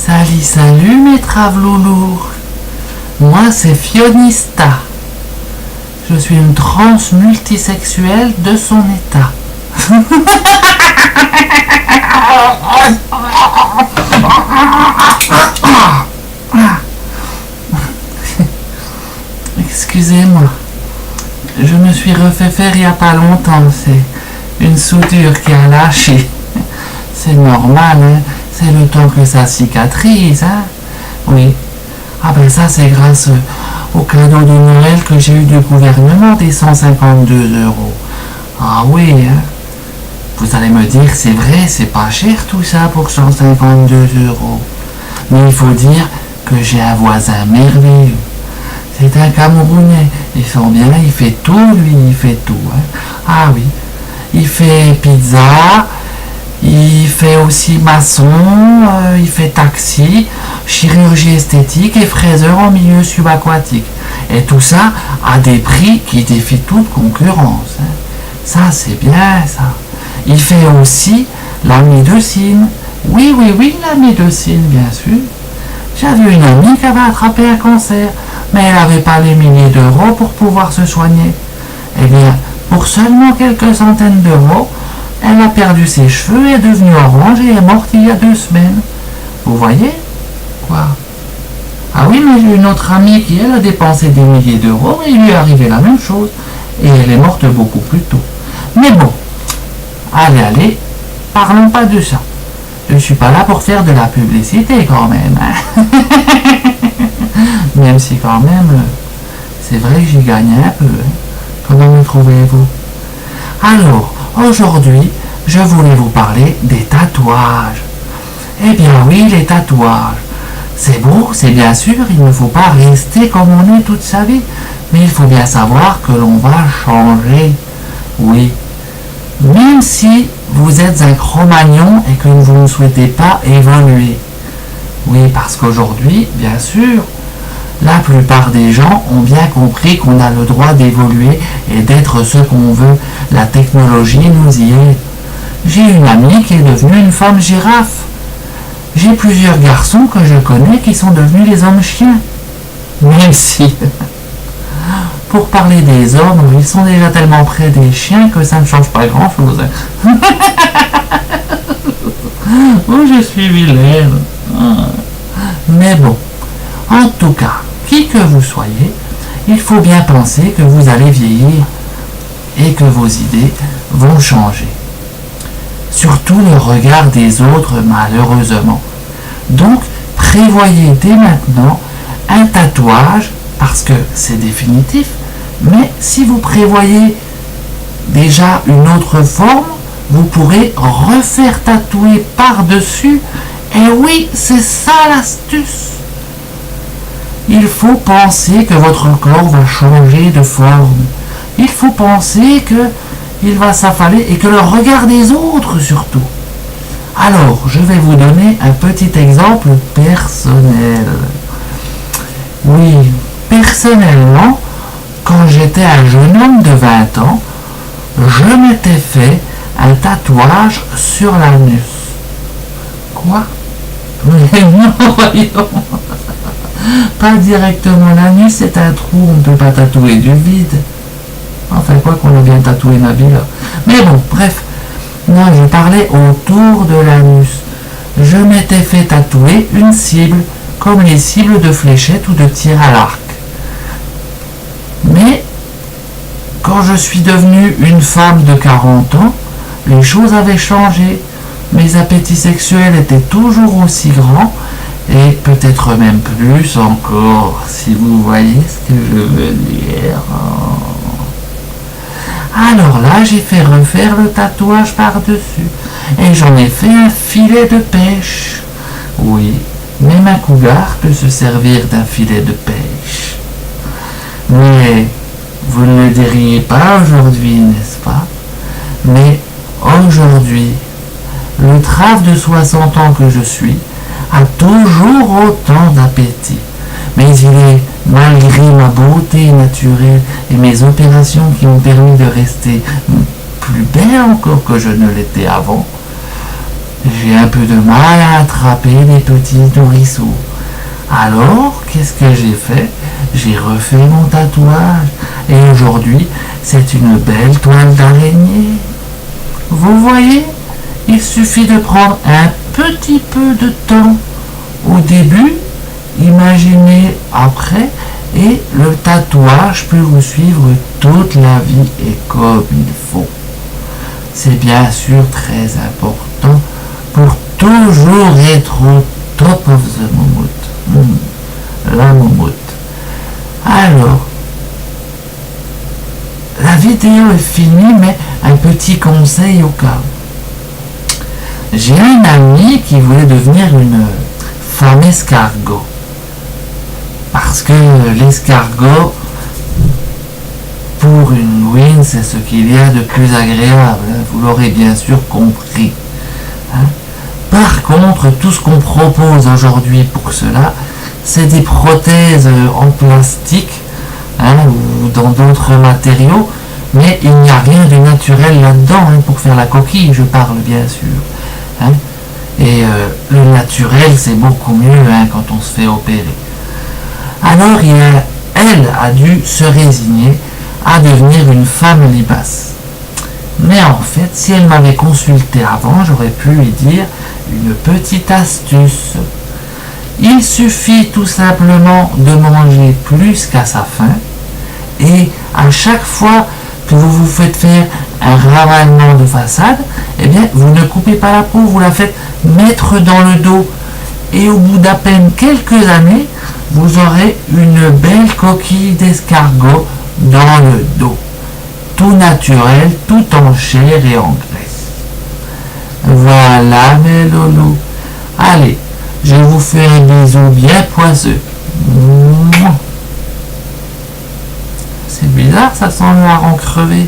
Salut mes travloulous. Moi c'est Fionista. Je suis une trans multisexuelle de son état. Excusez-moi. Je me suis refait faire il n'y a pas longtemps. C'est une soudure qui a lâché. C'est normal, hein. C'est le temps que ça cicatrise, hein. Oui. Ah ben ça c'est grâce au cadeau de Noël que j'ai eu du gouvernement des 152 euros. Ah oui, hein. Vous allez me dire, c'est vrai, c'est pas cher tout ça pour 152 euros. Mais il faut dire que j'ai un voisin merveilleux. C'est un Camerounais. Il sent bien, il fait tout, lui, il fait tout, hein. Ah oui. Il fait pizza, il fait aussi maçon, il fait taxi, chirurgie esthétique et fraiseur en milieu subaquatique. Et tout ça à des prix qui défient toute concurrence, hein. Ça, c'est bien, ça. Il fait aussi la médecine. Oui, la médecine, bien sûr. J'avais une amie qui avait attrapé un cancer, mais elle n'avait pas les milliers d'euros pour pouvoir se soigner. Eh bien, pour seulement quelques centaines d'euros, elle a perdu ses cheveux, est devenue orange et est morte il y a 2 semaines. Vous voyez? Quoi? Ah oui, mais j'ai une autre amie qui, elle, a dépensé des milliers d'euros et il lui est arrivé la même chose. Et elle est morte beaucoup plus tôt. Mais bon, allez, parlons pas de ça. Je suis pas là pour faire de la publicité quand même, hein. Même si quand même, c'est vrai que j'y gagne un peu, hein. Comment me trouvez-vous? Alors, aujourd'hui, je voulais vous parler des tatouages. Eh bien oui, les tatouages. C'est beau, c'est bien sûr, il ne faut pas rester comme on est toute sa vie. Mais il faut bien savoir que l'on va changer. Oui. Même si vous êtes un Cro-Magnon et que vous ne souhaitez pas évoluer. Oui, parce qu'aujourd'hui, bien sûr, la plupart des gens ont bien compris qu'on a le droit d'évoluer et d'être ce qu'on veut. La technologie nous y aide. J'ai une amie qui est devenue une femme girafe. J'ai plusieurs garçons que je connais qui sont devenus des hommes chiens. Même si, pour parler des hommes, ils sont déjà tellement près des chiens que ça ne change pas grand-chose. Oh, je suis vilaine. Mais bon, en tout cas, qui que vous soyez, il faut bien penser que vous allez vieillir et que vos idées vont changer. Surtout le regard des autres, malheureusement. Donc, prévoyez dès maintenant un tatouage, parce que c'est définitif, mais si vous prévoyez déjà une autre forme, vous pourrez refaire tatouer par-dessus. Et oui, c'est ça l'astuce. Il faut penser que votre corps va changer de forme. Il faut penser que il va s'affaler et que le regard des autres surtout. Alors, je vais vous donner un petit exemple personnel. Oui, personnellement, quand j'étais un jeune homme de 20 ans, je m'étais fait un tatouage sur l'anus. Quoi? Mais non, voyons. Pas directement l'anus, c'est un trou, on ne peut pas tatouer du vide. Enfin, quoi qu'on a bien tatoué Nabila. Mais bon, bref. Moi, je parlais autour de l'anus. Je m'étais fait tatouer une cible, comme les cibles de fléchettes ou de tir à l'arc. Mais, quand je suis devenue une femme de 40 ans, les choses avaient changé. Mes appétits sexuels étaient toujours aussi grands, et peut-être même plus encore, si vous voyez ce que je veux dire. Alors là, j'ai fait refaire le tatouage par-dessus. Et j'en ai fait un filet de pêche. Oui, même un cougar peut se servir d'un filet de pêche. Mais vous ne le diriez pas aujourd'hui, n'est-ce pas? Mais aujourd'hui, le trave de 60 ans que je suis a toujours autant d'appétit. Mais il est, malgré ma beauté naturelle et mes opérations qui m'ont permis de rester plus belle encore que je ne l'étais avant, j'ai un peu de mal à attraper les petits nourrissons. Alors, qu'est-ce que j'ai fait? J'ai refait mon tatouage. Et aujourd'hui, c'est une belle toile d'araignée. Vous voyez, il suffit de prendre un petit peu de temps au début, imaginez après, et le tatouage peut vous suivre toute la vie et comme il faut. C'est bien sûr très important pour toujours être au top of the moment. La moumoute. Alors, la vidéo est finie, mais un petit conseil au cas où. J'ai un ami qui voulait devenir une femme escargot. Parce que l'escargot, pour une Gwyn, c'est ce qu'il y a de plus agréable. Vous l'aurez bien sûr compris. Par contre, tout ce qu'on propose aujourd'hui pour cela, c'est des prothèses en plastique ou dans d'autres matériaux, mais il n'y a rien de naturel là-dedans pour faire la coquille, je parle bien sûr. Et le naturel, c'est beaucoup mieux quand on se fait opérer. Alors elle a dû se résigner à devenir une femme libasse. Mais en fait, si elle m'avait consulté avant, j'aurais pu lui dire une petite astuce. Il suffit tout simplement de manger plus qu'à sa faim et à chaque fois que vous vous faites faire un ravalement de façade, eh bien, vous ne coupez pas la peau, vous la faites mettre dans le dos. Et au bout d'à peine quelques années, vous aurez une belle coquille d'escargot dans le dos. Tout naturel, tout en chair et en graisse. Voilà mes loulous. Allez, je vous fais un bisou bien poisseux. C'est bizarre, ça sent le hareng crevé.